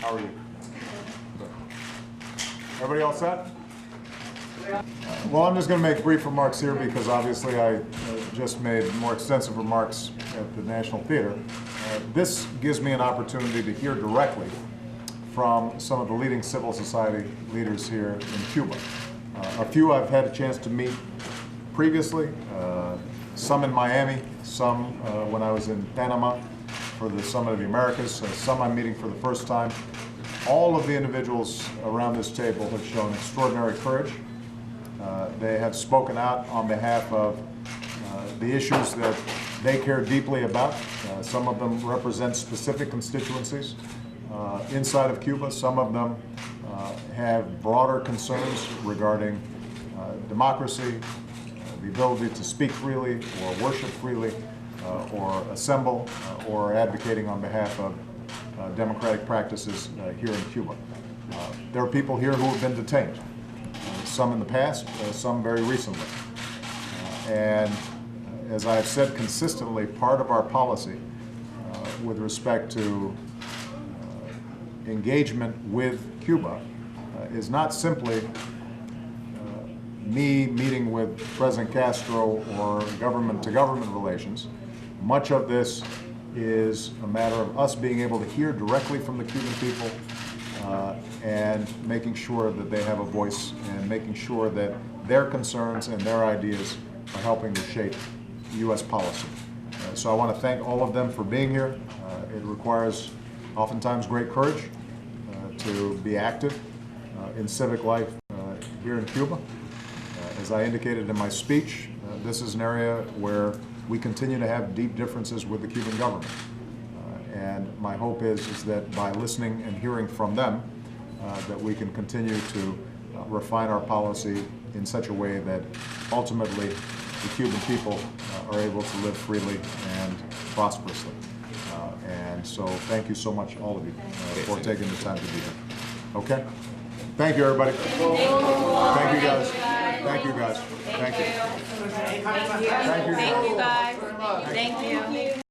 How are you? Good. Everybody all set? Well, I'm just going to make brief remarks here because obviously I just made more extensive remarks at the National Theater. This gives me an opportunity to hear directly from some of the leading civil society leaders here in Cuba. A few I've had a chance to meet previously, some in Miami, some when I was in Panama for the Summit of the Americas, some I'm meeting for the first time. All of the individuals around this table have shown extraordinary courage. They have spoken out on behalf of the issues that they care deeply about. Some of them represent specific constituencies inside of Cuba. Some of them have broader concerns regarding democracy, the ability to speak freely or worship freely or assemble or advocating on behalf of democratic practices here in Cuba. There are people here who have been detained, some in the past, some very recently. And as I have said consistently, part of our policy with respect to engagement with Cuba is not simply me meeting with President Castro or government-to-government relations. Much of this is a matter of us being able to hear directly from the Cuban people and making sure that they have a voice and making sure that their concerns and their ideas are helping to shape U.S. policy. So I want to thank all of them for being here. It requires oftentimes great courage to be active in civic life here in Cuba. As I indicated in my speech, this is an area where we continue to have deep differences with the Cuban government. And my hope is that by listening and hearing from them, that we can continue to refine our policy in such a way that ultimately the Cuban people are able to live freely and prosperously. And so thank you so much, all of you, for taking the time to be here. Okay? Thank you, everybody. Thank you, guys. Thank you, guys. Thank you. Thank you. Thank you, guys. Thank you.